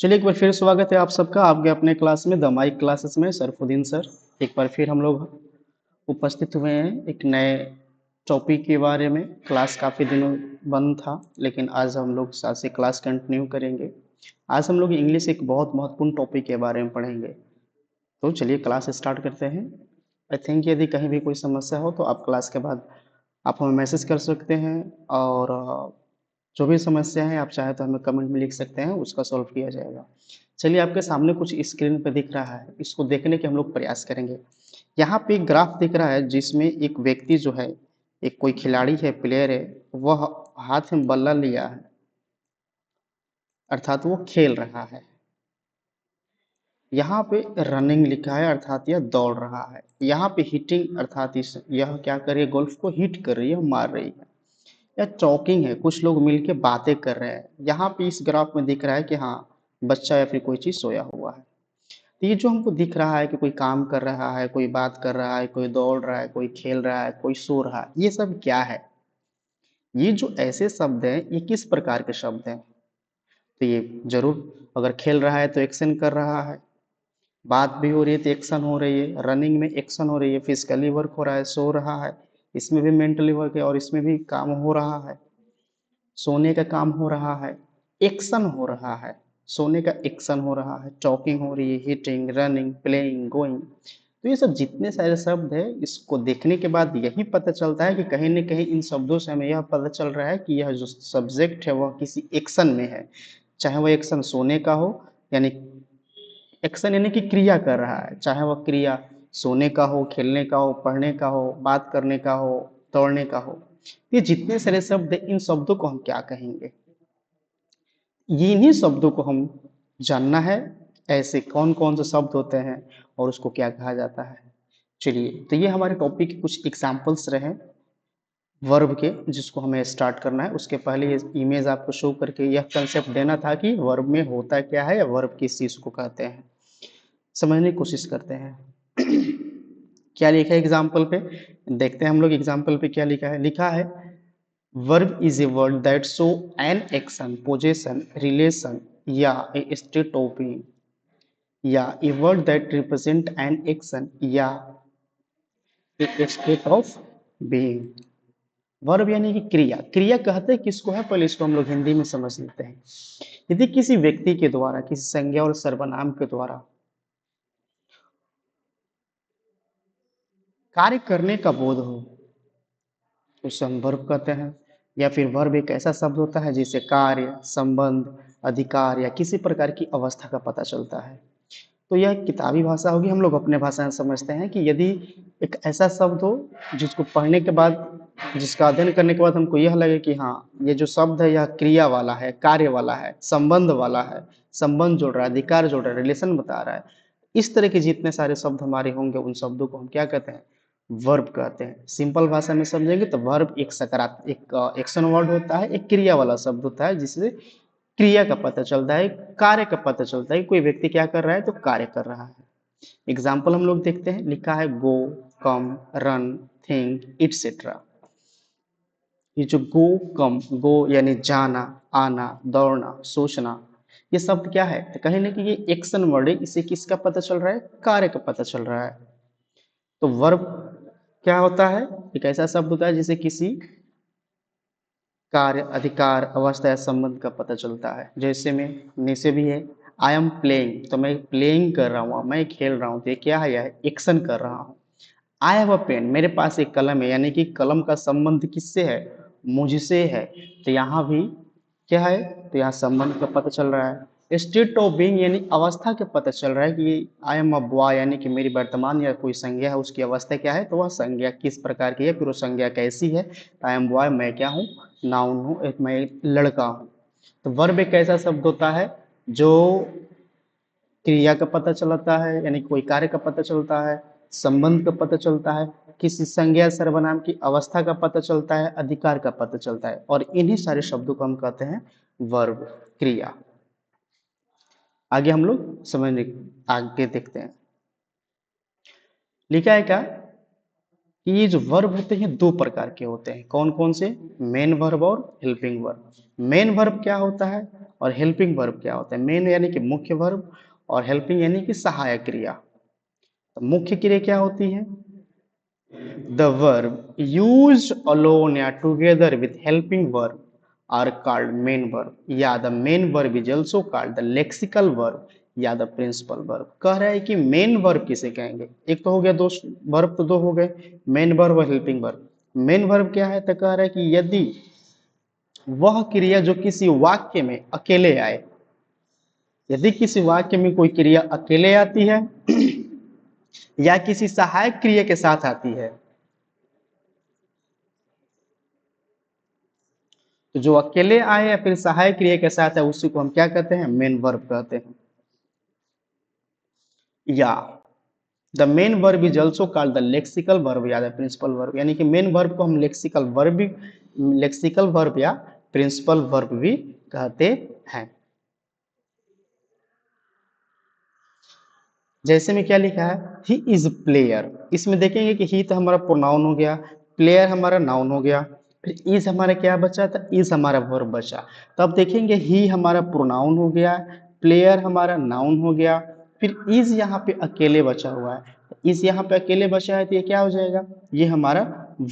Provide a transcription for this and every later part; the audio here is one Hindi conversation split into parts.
चलिए एक बार फिर स्वागत है आप सबका आपके अपने क्लास में दमाई क्लासेस में सरफुद्दीन सर। एक बार फिर हम लोग उपस्थित हुए हैं एक नए टॉपिक के बारे में। क्लास काफ़ी दिनों बंद था लेकिन आज हम लोग साथ से क्लास कंटिन्यू करेंगे। आज हम लोग इंग्लिश एक बहुत महत्वपूर्ण टॉपिक के बारे में पढ़ेंगे। तो चलिए क्लास स्टार्ट करते हैं। आई थिंक यदि कहीं भी कोई समस्या हो तो आप क्लास के बाद आप हमें मैसेज कर सकते हैं और जो भी समस्या है आप चाहे तो हमें कमेंट में लिख सकते हैं, उसका सॉल्व किया जाएगा। चलिए आपके सामने कुछ स्क्रीन पे दिख रहा है, इसको देखने के हम लोग प्रयास करेंगे। यहाँ पे एक ग्राफ दिख रहा है जिसमें एक व्यक्ति जो है, एक कोई खिलाड़ी है, प्लेयर है, वह हाथ में बल्ला लिया है, अर्थात वो खेल रहा है। यहाँ पे रनिंग लिखा है अर्थात यह दौड़ रहा है। यहाँ पे हिटिंग अर्थात यह क्या कर रही है, गोल्फ को हिट कर रही है, मार रही है। या टॉकिंग है, कुछ लोग मिलके बातें कर रहे हैं। यहाँ पे इस ग्राफ में दिख रहा है कि हाँ, बच्चा या फिर कोई चीज सोया हुआ है। तो ये जो हमको दिख रहा है कि कोई काम कर रहा है, कोई बात कर रहा है, कोई दौड़ रहा है, कोई खेल रहा है, कोई सो रहा है, ये सब क्या है? ये जो ऐसे शब्द हैं, ये किस प्रकार के शब्द हैं? तो ये जरूर, अगर खेल रहा है तो एक्शन कर रहा है, बात भी हो रही है तो एक्शन हो रही है, रनिंग में एक्शन हो रही है, फिजिकली वर्क हो रहा है, सो रहा है, इसमें भी मेंटली वर्क है और इसमें भी काम हो रहा है। सोने का काम हो रहा है, एक्शन हो रहा है, सोने का एक्शन हो रहा है, टॉकिंग हो रही है, हिटिंग, रनिंग, प्लेइंग, गोइंग। तो ये सब जितने सारे शब्द है, इसको देखने के बाद यही पता चलता है कि कहीं न कहीं इन शब्दों से हमें यह पता चल रहा है कि यह जो सब्जेक्ट है वह किसी एक्शन में है। चाहे वह एक्शन सोने का हो, यानी एक्शन यानी कि क्रिया कर रहा है, चाहे वह क्रिया सोने का हो, खेलने का हो, पढ़ने का हो, बात करने का हो, दौड़ने का हो। ये जितने सारे शब्द हैं, इन शब्दों को हम क्या कहेंगे? इन्हीं शब्दों को हम जानना है, ऐसे कौन-कौन से शब्द होते हैं और उसको क्या कहा जाता है। चलिए, तो ये हमारे टॉपिक के कुछ एग्जांपल्स रहे वर्ब के, जिसको हमें स्टार्ट करना है। उसके पहले ये इमेज आपको शो करके यह कंसेप्ट देना था कि वर्ब में होता क्या है या वर्ब किस चीज़ को कहते हैं। समझने की कोशिश करते हैं। क्या लिखा है एग्जाम्पल पे? देखते हैं हम लोग एग्जाम्पल पे क्या लिखा है। लिखा है verb is a word that show an action, possession, relation या ए स्टेट ऑफ बीइंग, या a word that represent an action या ए स्टेट ऑफ बीइंग। वर्ब यानी कि क्रिया। क्रिया कहते हैं किसको है, पहले इसको हम लोग हिंदी में समझ लेते हैं। यदि किसी व्यक्ति के द्वारा, किसी संज्ञा और सर्वनाम के द्वारा कार्य करने का बोध हो, उसे हम वर्ब कहते हैं। या फिर वर्ब एक ऐसा शब्द होता है जिससे कार्य, संबंध, अधिकार या किसी प्रकार की अवस्था का पता चलता है। तो यह किताबी भाषा होगी, हम लोग अपने भाषा में समझते हैं कि यदि एक ऐसा शब्द हो जिसको पढ़ने के बाद, जिसका अध्ययन करने के बाद हमको यह लगे कि हाँ, ये जो शब्द है यह क्रिया वाला है, कार्य वाला है, संबंध वाला है, संबंध जोड़ रहा है, अधिकार जोड़ रहा है, रिलेशन बता रहा है, इस तरह के जितने सारे शब्द हमारे होंगे उन शब्दों को हम क्या कहते हैं? वर्ब कहते हैं। सिंपल भाषा में समझेंगे तो वर्ब एक सकारात्मक, एक एक्शन वर्ड होता है, एक क्रिया वाला शब्द होता है जिससे क्रिया का पता चलता है, कार्य का पता चलता है, कोई व्यक्ति क्या कर रहा है तो कार्य कर रहा है। एग्जाम्पल हम लोग देखते हैं। लिखा है गो, कम, रन, थिंक, इटसेट्रा। ये जो गो, कम, गो यानी जाना, आना, दौड़ना, सोचना, ये शब्द क्या है? तो कहीं ना कि ये एक्शन वर्ड है, इसे किसका पता चल रहा है? कार्य का पता चल रहा है। तो वर्ब क्या होता है? एक ऐसा शब्द होता है जिसे किसी कार्य, अधिकार, अवस्था या संबंध का पता चलता है। जैसे में नीचे भी है, आई एम प्लेइंग, तो मैं प्लेइंग कर रहा हूँ, मैं खेल रहा हूँ, तो ये क्या है? यह एक्शन कर रहा हूँ। आई हैव अ पेन, मेरे पास एक कलम है, यानी कि कलम का संबंध किससे है? मुझसे है। तो यहाँ भी क्या है? तो यहाँ संबंध का पता चल रहा है। स्टेट ऑफ बीइंग यानी अवस्था का पता चल रहा है कि आई एम अ बॉय, यानी कि मेरी वर्तमान या कोई संज्ञा है, उसकी अवस्था क्या है, तो वह संज्ञा किस प्रकार की है, फिर वो संज्ञा कैसी है। आई एम बॉय, मैं क्या हूँ? नाउन हूँ, एक मैं लड़का हूँ। तो वर्ब एक ऐसा शब्द होता है जो क्रिया का पता चलता है, यानी कोई कार्य का पता चलता है, संबंध का पता चलता है, किसी संज्ञा सर्वनाम की अवस्था का पता चलता है, अधिकार का पता चलता है, और इन्हीं सारे शब्दों को हम कहते हैं वर्ब, क्रिया। आगे हम लोग समझने, आगे देखते हैं। लिखा है क्या कि ये जो वर्ब होते हैं दो प्रकार के होते हैं। कौन कौन से? मेन वर्ब और हेल्पिंग वर्ब। मेन वर्ब क्या होता है और हेल्पिंग वर्ब क्या होता है? मेन यानी कि मुख्य वर्ब और हेल्पिंग यानी कि सहायक क्रिया। तो मुख्य क्रिया क्या होती है? The verb used alone या together with helping verb are called main verb या the main verb is also called the lexical verb या the principal verb। कह रहा है कि मेन वर्ब किसे कहेंगे? एक तो हो गया, दो वर्ब तो दो हो गए, मेन वर्ब और हेल्पिंग वर्ब। मेन वर्ब क्या है? तो कह रहा है कि यदि वह क्रिया जो किसी वाक्य में अकेले आए, यदि किसी वाक्य में कोई क्रिया अकेले आती है या किसी सहायक क्रिया के साथ आती है, तो जो अकेले आए या फिर सहायक क्रिया के साथ है उसी को हम क्या कहते हैं? मेन वर्ब कहते हैं। या the main verb is also called the lexical verb या द प्रिंसिपल वर्ब, यानी कि मेन वर्ब को हम लेक्सिकल वर्ब या प्रिंसिपल वर्ब भी कहते हैं। जैसे में क्या लिखा है? He is player. इसमें देखेंगे कि ही तो हमारा प्रोनाउन हो गया, प्लेयर हमारा नाउन हो गया, फिर इज हमारा क्या बचा था? इज हमारा वर्ब बचा। तो अब देखेंगे ही हमारा प्रोनाउन हो गया, प्लेयर हमारा नाउन हो गया, फिर इज यहाँ पे अकेले बचा हुआ है। इज यहाँ पे अकेले बचा है तो ये क्या हो जाएगा? ये हमारा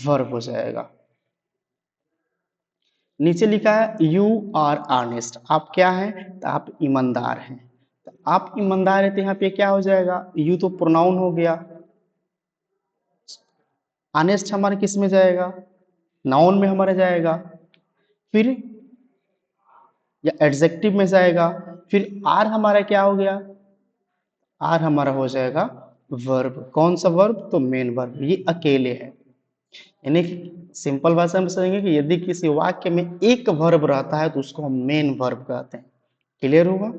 वर्ब हो जाएगा। नीचे लिखा है यू आर ऑनेस्ट। आप क्या हैं? तो आप ईमानदार हैं। तो आप ईमानदार है तो यहाँ पे क्या हो जाएगा? यू तो प्रोनाउन हो गया, ऑनेस्ट हमारा किस में जाएगा? नाउन में हमारा जाएगा, फिर या एडजेक्टिव में जाएगा, फिर आर हमारा क्या हो गया? आर हमारा हो जाएगा वर्ब। कौन सा वर्ब? तो मेन वर्ब। ये अकेले है, यानी सिंपल भाषा में समझेंगे कि यदि किसी वाक्य में एक वर्ब रहता है तो उसको हम मेन वर्ब कहते हैं। क्लियर होगा?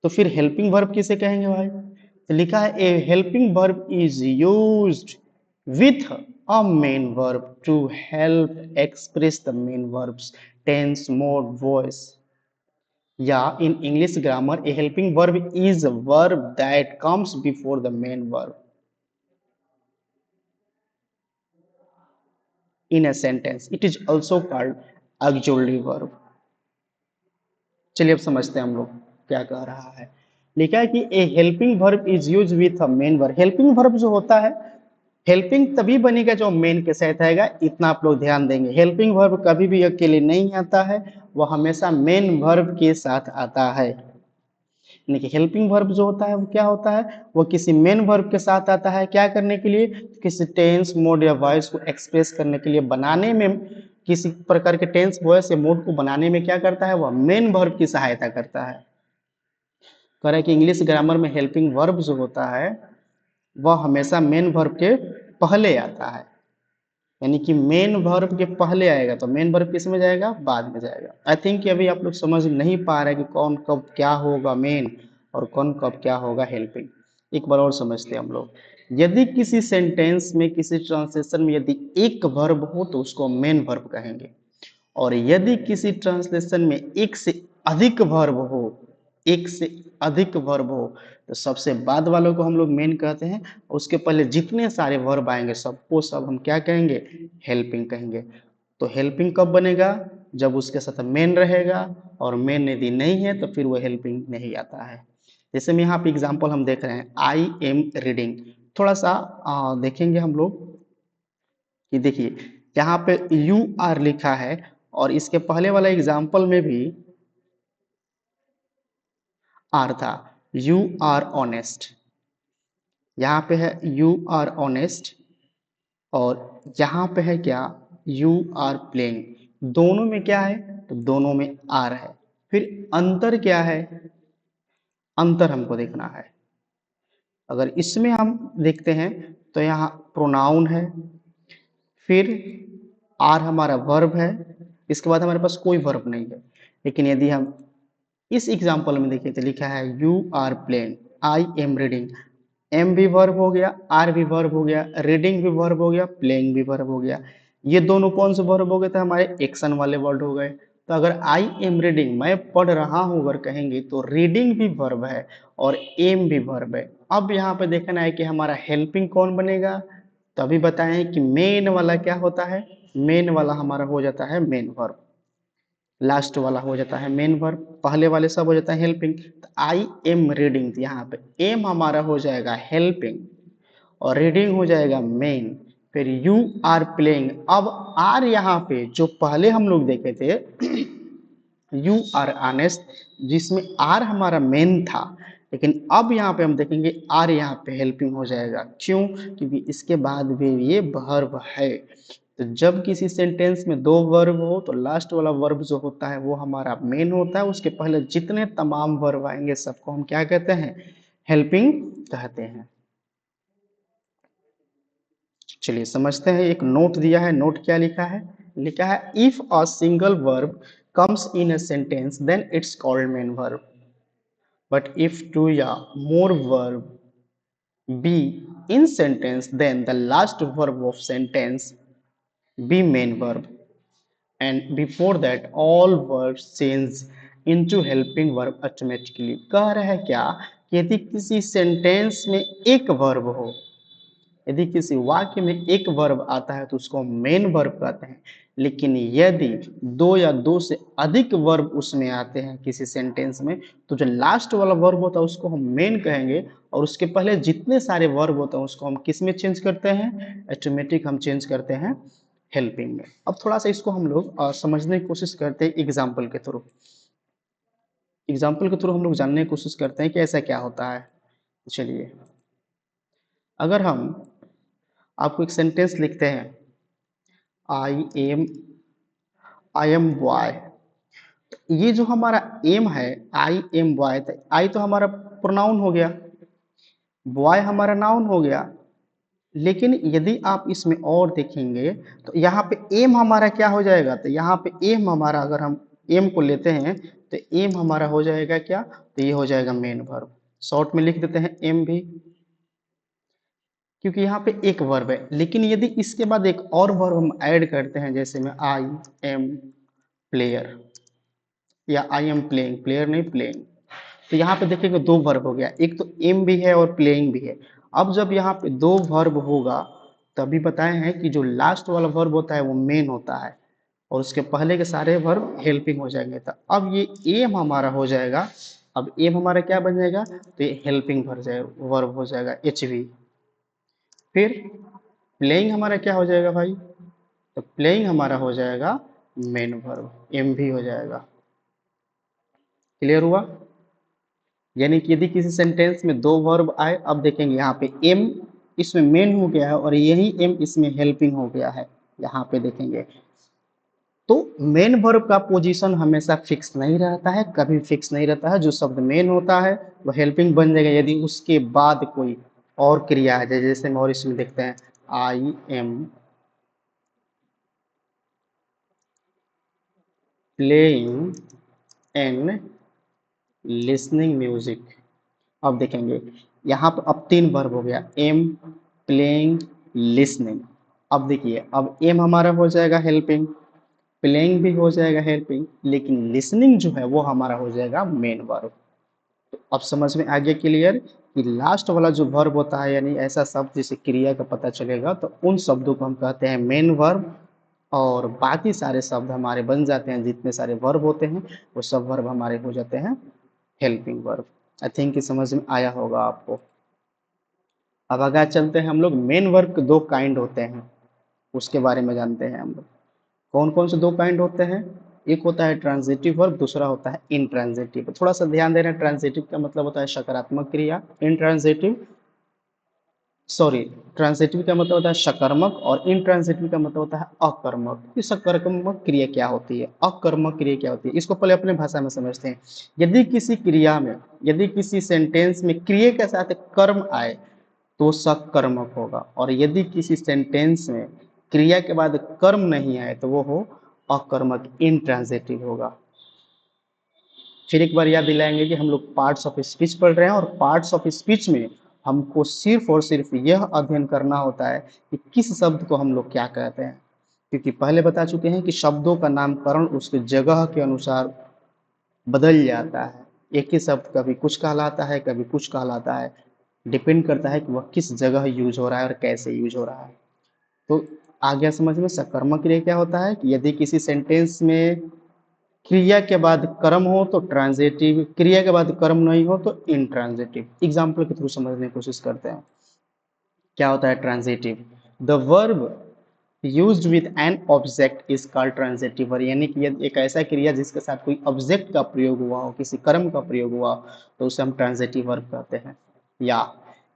तो फिर हेल्पिंग वर्ब किसे कहेंगे भाई? तो लिखा है ए helping verb is used with a main verb to help express the main verbs tense mode voice। या in English grammar a helping verb is a verb that comes before the main verb in a sentence। it is also called auxiliary verb। चलिए अब समझते हैं हम लोग क्या कह रहा है। लिखा है कि ए helping verb is use with a main verb. Helping verb जो होता है, हेल्पिंग तभी बनेगा जो मेन के साथ आएगा, इतना आप लोग ध्यान देंगे। हेल्पिंग वर्ब कभी भी अकेले नहीं आता है, वह हमेशा मेन वर्ब के साथ आता है। यानी कि हेल्पिंग वर्ब जो होता है वो क्या होता है? वो किसी मेन वर्ब के साथ आता है। क्या करने के लिए? किसी टेंस मोड या वॉइस को एक्सप्रेस करने के लिए, बनाने में, किसी प्रकार के टेंस वॉइस या मोड को बनाने में क्या करता है? वह मेन वर्ब की सहायता करता है। कह रहा है कि इंग्लिश ग्रामर में हेल्पिंग वर्ब जो होता है वह हमेशा मेन वर्ब के पहले आता है। यानी कि मेन वर्ब के पहले आएगा तो मेन वर्ब किस में जाएगा? बाद में जाएगा। आई थिंक अभी आप लोग समझ नहीं पा रहे कि कौन कब क्या होगा मेन और कौन कब क्या होगा हेल्पिंग। एक बार और समझते हैं हम लोग। यदि किसी सेंटेंस में, किसी ट्रांसलेशन में यदि एक वर्ब हो तो उसको मेन वर्ब कहेंगे, और यदि किसी ट्रांसलेशन में एक से अधिक वर्ब हो, एक से अधिक वर्ब हो, तो सबसे बाद वालों को हम लोग मेन कहते हैं, उसके पहले जितने सारे वर्ब आएंगे सबको सब हम क्या कहेंगे? हेल्पिंग कहेंगे। तो हेल्पिंग कब बनेगा? जब उसके साथ मेन रहेगा, और मेन यदि नहीं है तो फिर वो हेल्पिंग नहीं आता है। जैसे में यहाँ पे एग्जाम्पल हम देख रहे हैं, आई एम रीडिंग। थोड़ा सा देखेंगे हम लोग कि देखिए यहाँ पे यू आर लिखा है, और इसके पहले वाला एग्जाम्पल में भी आर था। यू आर ऑनेस्ट, यहाँ पे है यू आर ऑनेस्ट, और यहाँ पे है क्या? You are playing. दोनों में क्या है? तो दोनों में आर है। फिर अंतर क्या है? अंतर हमको देखना है। अगर इसमें हम देखते हैं तो यहाँ प्रोनाउन है, फिर आर हमारा वर्ब है, इसके बाद हमारे पास कोई वर्ब नहीं है। लेकिन यदि हम इस एग्जाम्पल में देखिए तो लिखा है you are playing, I am reading. Am भी वर्ब हो गया, आर भी वर्ब हो गया, रीडिंग भी वर्ब हो गया, प्लेइंग भी वर्ब हो गया। ये दोनों कौन से वर्ब हो गए थे? हमारे एक्शन वाले वर्ड हो गए। तो अगर आई एम रीडिंग, मैं पढ़ रहा हूं अगर कहेंगे तो रीडिंग भी वर्ब है और एम भी वर्ब है। अब यहाँ पे देखना है कि हमारा हेल्पिंग कौन बनेगा। तो अभी बताएं कि मेन वाला क्या होता है? मेन वाला हमारा हो जाता है मेन वर्ब। लास्ट वाला हो जाता है मेन वर्ब, पहले वाले सब हो जाता है हेल्पिंग। आई एम रीडिंग, यहाँ पे एम हमारा हो जाएगा हेल्पिंग और रीडिंग हो जाएगा मेन। फिर यू आर प्लेइंग, अब आर यहाँ पे जो पहले हम लोग देखे थे यू आर ऑनेस्ट, जिसमें आर हमारा मेन था, लेकिन अब यहाँ पे हम देखेंगे आर यहाँ पे हेल्पिंग हो जाएगा। क्यों? क्योंकि इसके बाद भी ये वर्ब है। तो जब किसी सेंटेंस में दो वर्ब हो तो लास्ट वाला वर्ब जो होता है वो हमारा मेन होता है, उसके पहले जितने तमाम वर्ब आएंगे सबको हम क्या कहते हैं? हेल्पिंग कहते हैं। चलिए समझते हैं, एक नोट दिया है, नोट क्या लिखा है? लिखा है if a single verb comes in a sentence then it's called main verb, but if two या more verb be in sentence then the last verb of sentence be main verb, and before that all verbs change into helping verb automatically। कह रहा है क्या कि यदि किसी सेंटेंस में एक वर्ब हो, यदि किसी वाक्य में एक वर्ब आता है तो उसको हम मेन वर्ब कहते हैं, लेकिन यदि दो या दो से अधिक वर्ब उसमें आते हैं किसी सेंटेंस में तो जो लास्ट वाला वर्ब होता है उसको हम मेन कहेंगे, और उसके पहले जितने सारे वर्ब होते हैं उसको हम किस में चेंज करते हैं? ऑटोमेटिक हम चेंज करते हैं हेल्पिंग में। अब थोड़ा सा इसको हम लोग समझने की कोशिश करते हैं एग्जाम्पल के थ्रू। एग्जाम्पल के थ्रू हम लोग जानने की कोशिश करते हैं कि ऐसा क्या होता है। चलिए, अगर हम आपको एक सेंटेंस लिखते हैं आई एम बॉय, ये जो हमारा एम है आई एम बॉय, तो आई तो हमारा प्रोनाउन हो गया, बॉय हमारा नाउन हो गया, लेकिन यदि आप इसमें और देखेंगे तो यहाँ पे एम हमारा क्या हो जाएगा? तो यहाँ पे एम हमारा, अगर हम एम को लेते हैं तो एम हमारा हो जाएगा क्या? तो ये हो जाएगा मेन वर्ब। शॉर्ट में लिख देते हैं एम भी, क्योंकि यहाँ पे एक वर्ब है। लेकिन यदि इसके बाद एक और वर्ब हम ऐड करते हैं, जैसे में आई एम प्लेयर या आई एम प्लेइंग, प्लेयर नहीं प्लेइंग, तो यहाँ पे देखिएगा दो वर्ब हो गया, एक तो एम भी है और प्लेइंग भी है। अब जब यहाँ पे दो वर्ब होगा तभी बताए हैं कि जो लास्ट वाला वर्ब होता है वो मेन होता है और उसके पहले के सारे वर्ब हेल्पिंग हो जाएंगे। तो अब ये एम हमारा हो जाएगा, अब एम हमारा क्या बन जाएगा? तो ये हेल्पिंग वर्ब हो जाएगा एच वी। फिर प्लेइंग हमारा क्या हो जाएगा भाई? तो प्लेइंग हमारा हो जाएगा मेन वर्ब, एम भी हो जाएगा। क्लियर हुआ? यानी कि यदि किसी सेंटेंस में दो वर्ब आए, अब देखेंगे यहाँ पे एम इसमें मेन हो गया है और यही एम इसमें हेल्पिंग हो गया है, यहाँ पे देखेंगे तो मेन वर्ब का पोजीशन हमेशा फिक्स नहीं रहता है, कभी फिक्स नहीं रहता है। जो शब्द मेन होता है वो हेल्पिंग बन जाएगा यदि उसके बाद कोई और क्रिया आ जाए। जैसे हम और इसमें देखते हैं I am playing and listening music. अब देखेंगे यहाँ पर अब तीन वर्ब हो गया, एम प्लेइंग लिसनिंग। अब देखिए अब एम हमारा हो जाएगा हेल्पिंग, प्लेइंग भी हो जाएगा हेल्पिंग, लेकिन लिसनिंग जो है वो हमारा हो जाएगा मेन वर्ब। तो अब समझ में आ गया क्लियर कि लास्ट वाला जो वर्ब होता है, यानी ऐसा शब्द जिसे क्रिया का पता चलेगा, तो उन शब्दों को हम कहते हैं मेन वर्ब, और बाकी सारे शब्द हमारे बन जाते हैं, जितने सारे वर्ब होते हैं वो सब वर्ब हमारे हो जाते हैं हेल्पिंग वर्ब। आई थिंक कि समझ में आया होगा आपको। अब आगे चलते हैं, हम लोग मेन वर्ब के दो काइंड होते हैं उसके बारे में जानते हैं हम लोग। कौन कौन से दो काइंड होते हैं? एक होता है ट्रांजिटिव वर्ब, दूसरा होता है इंट्रांजिटिव। थोड़ा सा ध्यान देना, ट्रांजिटिव का मतलब होता है सकारात्मक क्रिया, इंट्रांजिटिव सॉरी ट्रांजिटिव का मतलब होता है सकर्मक और इंट्रांजिटिव का मतलब होता है अकर्मक। ये सकर्मक क्रिया क्या होती है, अकर्मक क्रिया क्या होती है, इसको पहले अपने भाषा में समझते हैं। यदि किसी क्रिया में, यदि किसी सेंटेंस में क्रिया के साथ कर्म आए तो सकर्मक होगा, और यदि किसी सेंटेंस में क्रिया के बाद कर्म नहीं आए तो वो हो अकर्मक, इंट्रांजिटिव होगा। फिर एक बार याद दिलाएंगे कि हम लोग पार्ट्स ऑफ स्पीच पढ़ रहे हैं, और पार्ट्स ऑफ स्पीच में हमको सिर्फ और सिर्फ यह अध्ययन करना होता है कि किस शब्द को हम लोग क्या कहते हैं, क्योंकि पहले बता चुके हैं कि शब्दों का नामकरण उसके जगह के अनुसार बदल जाता है। एक ही शब्द कभी कुछ कहलाता है कभी कुछ कहलाता है, डिपेंड करता है कि वह किस जगह यूज हो रहा है और कैसे यूज हो रहा है। तो आ गया समझ में सकर्मक क्रिया क्या होता है कि यदि किसी सेंटेंस में क्रिया के बाद कर्म हो तो ट्रांजिटिव, क्रिया के बाद कर्म नहीं हो तो इंट्रांजिटिव। एग्जाम्पल के थ्रू समझने की कोशिश करते हैं। क्या होता है transitive? The verb used with an object is called transitive verb, यानी कि यदि एक ऐसा क्रिया जिसके साथ कोई ऑब्जेक्ट का प्रयोग हुआ हो, किसी कर्म का प्रयोग हुआ हो, तो उसे हम ट्रांजिटिव वर्ब कहते हैं। या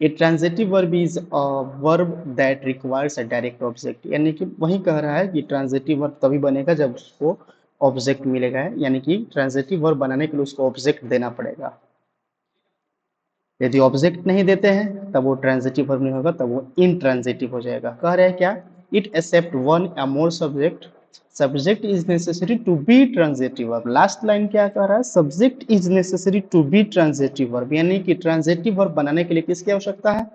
ए transitive verb is a verb that requires a direct object, यानी कि वही कह रहा है कि ट्रांजिटिव वर्ब तभी बनेगा जब उसको ऑब्जेक्ट मिलेगा, यानी कि ट्रांजिटिव वर्ब बनाने के लिए उसको ऑब्जेक्ट देना पड़ेगा। यदि ऑब्जेक्ट नहीं देते हैं तब वो ट्रांजिटिव वर्ब नहीं होगा, तब वो इनट्रांजिटिव हो जाएगा। कह रहे हैं क्या? इट एक्सेप्ट वन या more subject, subject is necessary to be transitive verb. Last line क्या कह रहा है? Subject is necessary to be transitive verb, यानी कि ट्रांजिटिव वर्ब बनाने के लिए किसकी आवश्यकता है?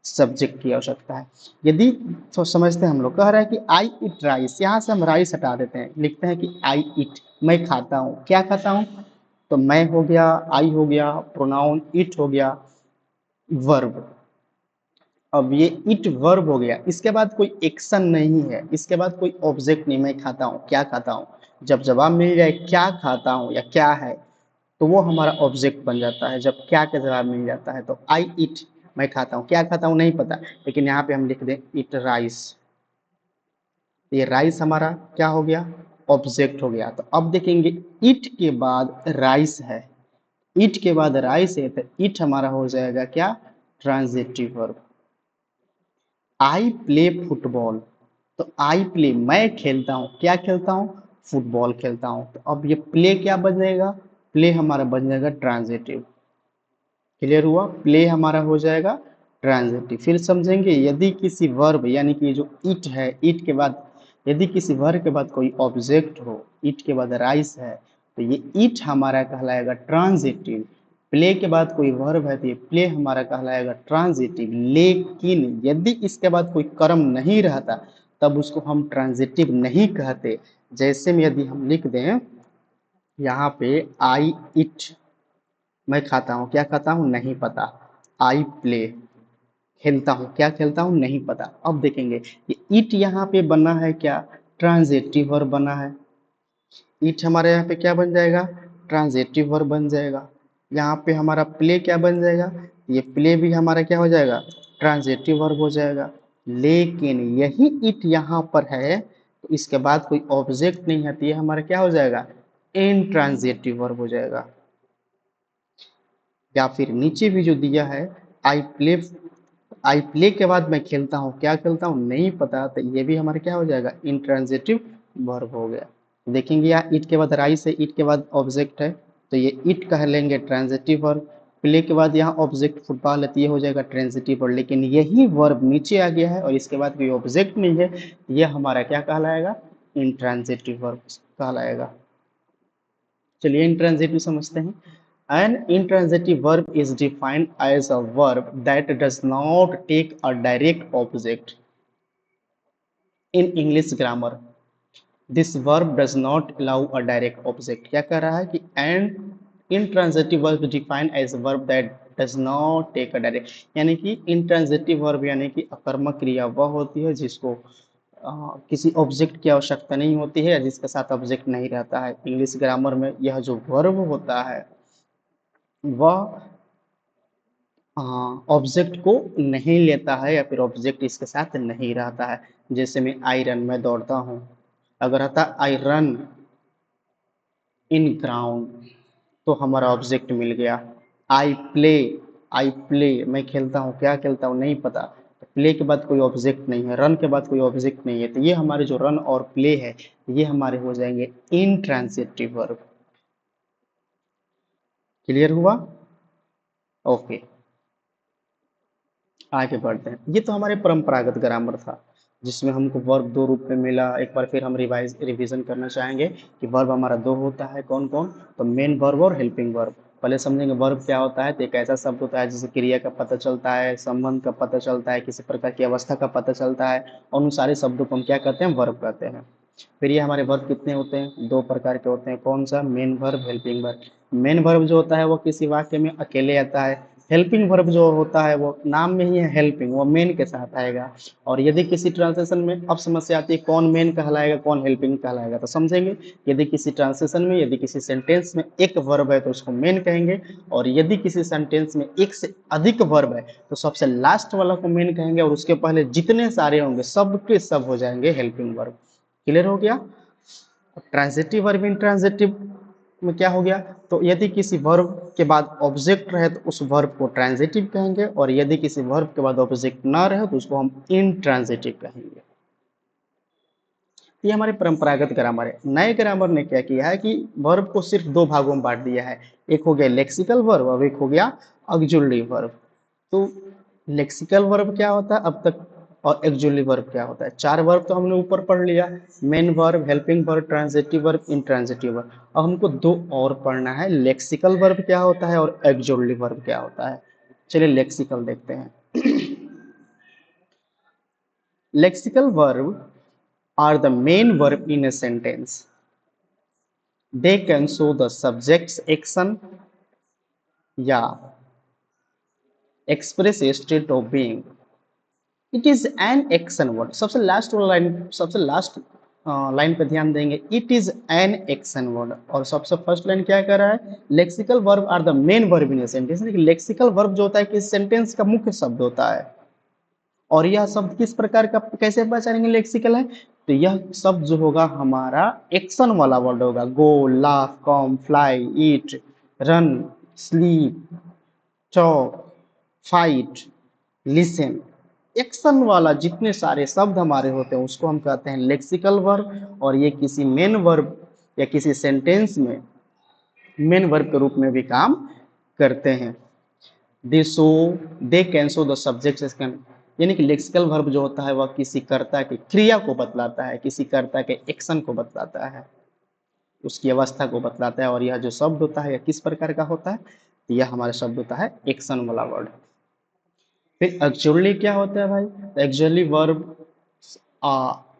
सब्जेक्ट की आवश्यकता है। यदि तो समझते हैं हम लोग, कह रहा है कि आई इट राइस, यहाँ से हम राइस हटा देते हैं, लिखते हैं कि आई इट, मैं खाता हूँ। क्या खाता हूँ? तो मैं हो गया, आई हो गया, प्रोनाउन इट हो गया, वर्ब। अब ये इट वर्ब हो गया, इसके बाद कोई एक्शन नहीं है, इसके बाद कोई ऑब्जेक्ट नहीं। मैं खाता हूँ, क्या खाता हूँ? जब जवाब मिल जाए क्या खाता हूँ या क्या है, तो वो हमारा ऑब्जेक्ट बन जाता है। जब क्या का जवाब मिल जाता है तो आई इट, मैं खाता हूँ। क्या खाता हूँ नहीं पता, लेकिन यहाँ पे हम लिख दें इट राइस, ये राइस हमारा क्या हो गया? ऑब्जेक्ट हो गया। तो अब देखेंगे इट के बाद राइस है, इट के बाद राइस है, तो इट हमारा हो जाएगा क्या? Transitive verb. I play football, तो आई प्ले मैं खेलता हूँ, क्या खेलता हूँ? फुटबॉल खेलता हूँ। तो अब ये प्ले क्या बन जाएगा? प्ले हमारा बन जाएगा ट्रांजिटिव। क्लियर हुआ? प्ले हमारा हो जाएगा ट्रांजिटिव। फिर समझेंगे, यदि किसी वर्ब यानी कि जो इट है, इट के बाद यदि किसी वर्ब के बाद कोई ऑब्जेक्ट हो, इट के बाद राइस है, तो ये इट हमारा कहलाएगा ट्रांजिटिव। प्ले के बाद कोई वर्ब है तो ये प्ले हमारा कहलाएगा ट्रांजिटिव। लेकिन यदि इसके बाद कोई कर्म नहीं रहता तब उसको हम ट्रांजिटिव नहीं कहते। जैसे में यदि हम लिख दें यहाँ पे आई इट, मैं खाता हूँ, क्या खाता हूँ नहीं पता। आई प्ले, खेलता हूँ, क्या खेलता हूँ नहीं पता। अब देखेंगे ये इट यहाँ पे बना है क्या? ट्रांजिटिव वर्ब बना है। इट हमारे यहाँ पे क्या बन जाएगा? ट्रांजिटिव वर्ब बन जाएगा। यहाँ पे हमारा प्ले क्या बन जाएगा? ये प्ले भी हमारा क्या हो जाएगा? ट्रांजिटिव वर्ब हो जाएगा। लेकिन यही इट यहाँ पर है तो इसके बाद कोई ऑब्जेक्ट नहीं है, तो ये हमारा क्या हो जाएगा? इनट्रांजिटिव वर्ब हो जाएगा। या फिर नीचे भी जो दिया है आई प्ले, आई प्ले के बाद मैं खेलता हूँ, क्या खेलता हूँ नहीं पता, तो ये भी हमारा क्या हो जाएगा? इंट्रांजिटिव वर्ब हो गया। देखेंगे यहाँ इट के बाद राइस है, इट के बाद ऑब्जेक्ट है, तो ये इट कह लेंगे ट्रांजिटिव वर्ब। प्ले के बाद यहाँ ऑब्जेक्ट फुटबॉल है तो ये हो जाएगा ट्रांजिटिव वर्ब। लेकिन यही वर्ब नीचे आ गया है और इसके बाद कोई ऑब्जेक्ट नहीं है, ये हमारा क्या कहलाएगा? इंट्रांजिटिव वर्ब कहलाएगा। चलिए इंट्रांजिटिव समझते हैं। An intransitive verb is defined as a verb that does not take a direct object. In English grammar, this verb does not allow a direct object. क्या कह रहा है कि an intransitive verb is defined as a verb that does not take a direct, यानी कि intransitive verb यानी कि अकर्मक क्रिया वह होती है जिसको किसी ऑब्जेक्ट की आवश्यकता नहीं होती है या जिसके साथ ऑब्जेक्ट नहीं रहता है। इंग्लिश ग्रामर में यह जो वर्ब होता है वह ऑब्जेक्ट को नहीं लेता है या फिर ऑब्जेक्ट इसके साथ नहीं रहता है। जैसे मैं आई रन, मैं दौड़ता हूँ, अगर रहता आई रन इन ग्राउंड तो हमारा ऑब्जेक्ट मिल गया। आई प्ले, आई प्ले मैं खेलता हूँ, क्या खेलता हूँ नहीं पता, तो प्ले के बाद कोई ऑब्जेक्ट नहीं है, रन के बाद कोई ऑब्जेक्ट नहीं है, तो ये हमारे जो रन और प्ले है ये हमारे हो जाएंगे इनट्रांजिटिव वर्ब। क्लियर हुआ? ओके, आगे बढ़ते हैं। ये तो हमारे परंपरागत ग्रामर था जिसमें हमको वर्ब दो रूप में मिला। एक बार फिर हम रिवीजन करना चाहेंगे कि वर्ब हमारा दो होता है, कौन कौन? तो मेन वर्ब और हेल्पिंग वर्ब। पहले समझेंगे वर्ब क्या होता है। तो एक ऐसा शब्द होता है जिसे क्रिया का पता चलता है, संबंध का पता चलता है, किसी प्रकार की अवस्था का पता चलता है, और उन सारे शब्दों को हम क्या कहते हैं? वर्ब कहते हैं। फिर ये हमारे वर्ब कितने होते हैं? दो प्रकार के होते हैं। कौन सा? Main verb, helping verb. Main verb जो होता है वो किसी वाक्य में अकेले आता है। हेल्पिंग वर्ब जो होता है वो नाम में ही है हेल्पिंग, वो मेन के साथ आएगा। और यदि किसी ट्रांसलेशन में अब समस्या आती है कौन मेन कहलाएगा कौन हेल्पिंग कहलाएगा, तो समझेंगे। यदि किसी ट्रांसलेशन में यदि किसी सेंटेंस में एक वर्ब है तो उसको मेन कहेंगे, और यदि किसी सेंटेंस में एक से अधिक वर्ब है तो सबसे लास्ट वाला को मेन कहेंगे, और उसके पहले जितने सारे होंगे सब के सब हो जाएंगे हेल्पिंग वर्ब। क्लियर हो गया। ट्रांजिटिव वर्ब इंट्रांजिटिव में क्या हो गया, तो यदि किसी वर्ब के बाद ऑब्जेक्ट रहे तो उस वर्ब को ट्रांजिटिव कहेंगे, और यदि किसी वर्ब के बाद ऑब्जेक्ट ना रहे तो उसको हम इंट्रांजिटिव कहेंगे। ये हमारे परंपरागत ग्रामर है। नए ग्रामर ने क्या किया है कि वर्ब को सिर्फ दो भागों में बांट दिया है, एक हो गया लेक्सिकल वर्ब और एक हो गया ऑक्सिलरी वर्ब। तो लेक्सिकल वर्ब क्या होता है अब तक, और ऑक्सिलरी वर्ब क्या होता है। चार वर्ब तो हमने ऊपर पढ़ लिया, main verb, helping verb, transitive verb, intransitive verb. अब हमको दो और पढ़ना है, लेक्सिकल वर्ब क्या होता है और ऑक्सिलरी वर्ब क्या होता है। चलिए लेक्सिकल देखते हैं। Lexical verb are the main verb in a sentence. They can show the subject's action या express a state of being. It is an action word. सबसे लास्ट वाला लाइन, सबसे लास्ट लाइन पे ध्यान देंगे, it is an action word. और सबसे फर्स्ट लाइन क्या कर रहा है, lexical verb are the main verb in a sentence. Lexical verb जो होता है कि सेंटेंस का मुख्य शब्द होता है, और यह शब्द किस प्रकार का कैसे पहचानेंगे लेक्सिकल है, तो यह शब्द जो होगा हमारा एक्शन वाला वर्ड होगा। Go, laugh, come, fly, eat, run, sleep, talk, fight, listen. Action वाला जितने सारे शब्द हमारे होते हैं उसको हम कहते हैं लेक्सिकल वर्ब, और ये किसी मेन वर्ब या किसी सेंटेंस में मेन वर्ब के रूप में भी काम करते हैं। दे show, they can show the subject can, यानी कि लेक्सिकल वर्ब जो होता है वह किसी कर्ता की क्रिया को बतलाता है, किसी कर्ता के एक्शन को बतलाता है, उसकी अवस्था को बतलाता है। और यह जो शब्द होता है यह किस प्रकार का होता है, यह हमारा शब्द होता है एक्शन वाला वर्ड। फिर एक्चुअली क्या होता है भाई, एक्चुअली वर्ब,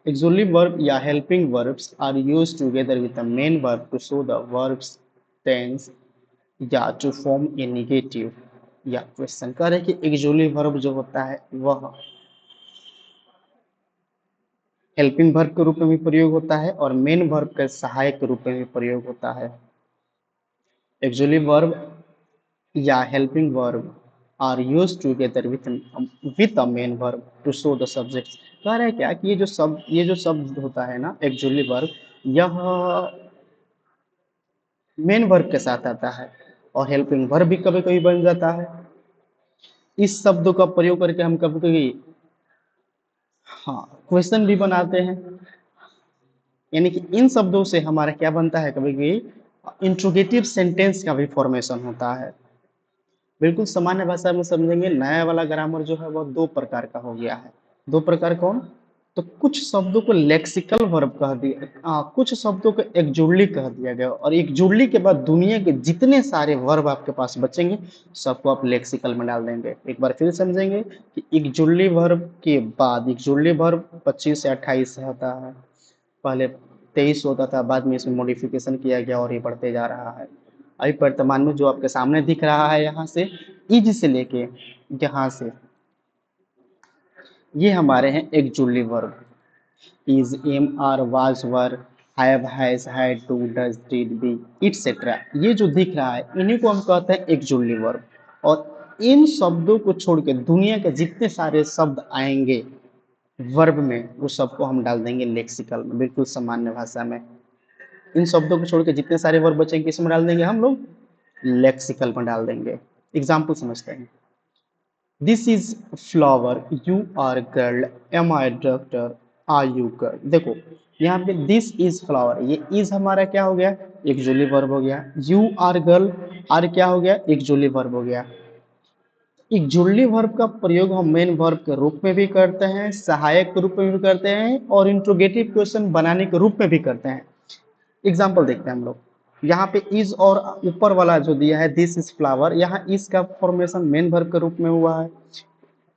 एक्चुअली वर्ब या helping verbs are used together with the main verb to show the verbs tense या टू फॉर्म ए नेगेटिव या क्वेश्चन। कह रहे कि एक्चुअली वर्ब जो होता है वह हेल्पिंग वर्ब के रूप में भी प्रयोग होता है और मेन वर्ब के सहायक के रूप में भी प्रयोग होता है। एक्चुअली वर्ब या helping verb are used together with a main verb to show the subject. कह रहे हैं क्या कि ये जो शब्द होता है ना एक्चुअली वर्ब, यह मेन वर्ब के साथ आता है और हेल्पिंग वर्ब भी कभी कभी बन जाता है। इस शब्द का प्रयोग करके हम कभी कभी हाँ क्वेश्चन भी बनाते हैं, यानी कि इन शब्दों से हमारा क्या बनता है, कभी कभी इंट्रोगेटिव सेंटेंस का भी फॉर्मेशन होता है। बिल्कुल सामान्य भाषा में समझेंगे, नया वाला ग्रामर जो है वह दो प्रकार का हो गया है। दो प्रकार कौन, तो कुछ शब्दों को लेक्सिकल वर्ब कह दिया, कुछ शब्दों को एक जुड़ली कह दिया गया, और एक जुड़ली के बाद दुनिया के जितने सारे वर्ब आपके पास बचेंगे सबको आप लेक्सिकल में डाल देंगे। एक बार फिर समझेंगे कि एक जुड़ली वर्ब के बाद एक जुड़ली वर्ब 25 से 28 होता है, पहले 23 होता था, बाद में इसमें मॉडिफिकेशन किया गया और ये बढ़ते जा रहा है। अभी वर्तमान में जो आपके सामने दिख रहा है यहाँ से इज से लेके यहाँ से, ये हमारे हैं actually verb. Is, am, are, was, were, have, has, had, do, does, did, be, etcetera, ये जो दिख रहा है इन्हीं को हम कहते हैं एक्चुअली वर्ब। और इन शब्दों को छोड़ के दुनिया के जितने सारे शब्द आएंगे वर्ब में वो सबको हम डाल देंगे लेक्सिकल में, बिल्कुल सामान्य भाषा में। इन शब्दों को छोड़ के जितने सारे वर्ब बचेंगे किसमें डाल देंगे हम लोग, लेक्सिकल में डाल देंगे। एग्जाम्पल समझते हैं। This is flower, you are girl, am I doctor, are you girl. देखो यहाँ पे दिस इज फ्लावर, ये इज हमारा क्या हो गया, एक जुली वर्ब हो गया। यू आर गर्ल, आर क्या हो गया, एक जुली वर्ब हो गया। एक जुड़ली वर्ब का प्रयोग हम मेन वर्ब के रूप में भी करते हैं, सहायक के रूप में भी करते हैं, और इंट्रोगेटिव क्वेश्चन बनाने के रूप में भी करते हैं। एग्जाम्पल देखते हैं हम लोग। यहाँ पे इज और ऊपर वाला जो दिया है दिस इज फ्लावर, यहाँ इज का फॉर्मेशन मेन वर्ब के रूप में हुआ है।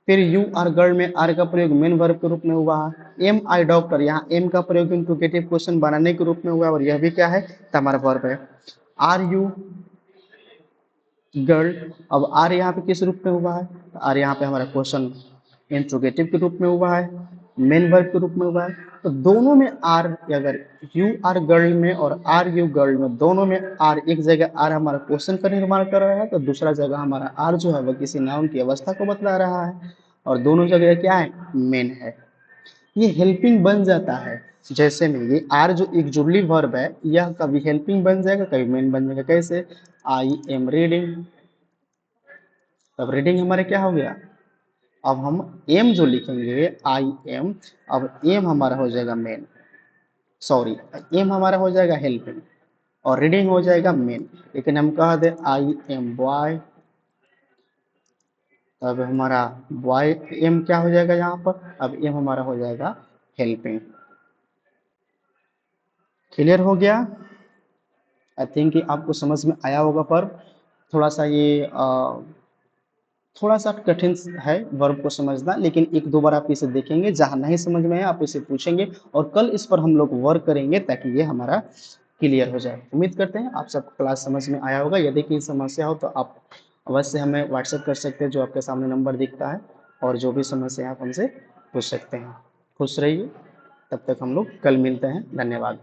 फिर यू आर गर्ल में आर का प्रयोग मेन वर्ब के रूप में हुआ है। एम आई डॉक्टर, यहाँ एम का प्रयोग इंट्रोगेटिव क्वेश्चन बनाने के रूप में हुआ है, और यह भी क्या है, हमारा वर्ब है। Are you girl. अब आर यहाँ पे किस रूप में हुआ है? आर यहाँ पे हमारा क्वेश्चन इंट्रोगेटिव के रूप में हुआ है, मेन वर्ब के रूप में हुआ है। तो दोनों में आर, अगर यू आर गर्ल में और आर यू गर्ल में, दोनों में आर, एक जगह आर हमारा क्वेश्चन का निर्माण कर रहा है तो दूसरा जगह हमारा आर जो है वह किसी नाउन की अवस्था को बतला रहा है, और दोनों जगह क्या है? मेन है। ये हेल्पिंग बन जाता है। जैसे में ये आर जो एक्जुअली वर्ब है, यह कभी हेल्पिंग बन जाएगा, कभी मेन बन जाएगा। कैसे? आई एम रीडिंग, तब रीडिंग हमारे क्या हो गया? अब हम एम जो लिखेंगे आई एम, अब एम हमारा हो जाएगा मेन, सॉरी, एम हमारा हो जाएगा हेल्पिंग और रीडिंग हो जाएगा मेन। लेकिन हम कह दे आई एम बॉय, तब हमारा बॉय एम क्या हो जाएगा यहाँ पर? अब एम हमारा हो जाएगा हेल्पिंग। क्लियर हो गया? आई थिंक कि आपको समझ में आया होगा। पर थोड़ा सा ये थोड़ा सा कठिन है वर्ब को समझना, लेकिन एक दो बार आप इसे देखेंगे, जहाँ नहीं समझ में आया आप इसे पूछेंगे और कल इस पर हम लोग वर्क करेंगे ताकि ये हमारा क्लियर हो जाए। उम्मीद करते हैं आप सबको क्लास समझ में आया होगा। यदि कोई समस्या हो तो आप अवश्य हमें व्हाट्सएप कर सकते हैं, जो आपके सामने नंबर दिखता है, और जो भी समस्या आप हमसे पूछ सकते हैं। खुश रहिए, तब तक हम लोग कल मिलते हैं। धन्यवाद।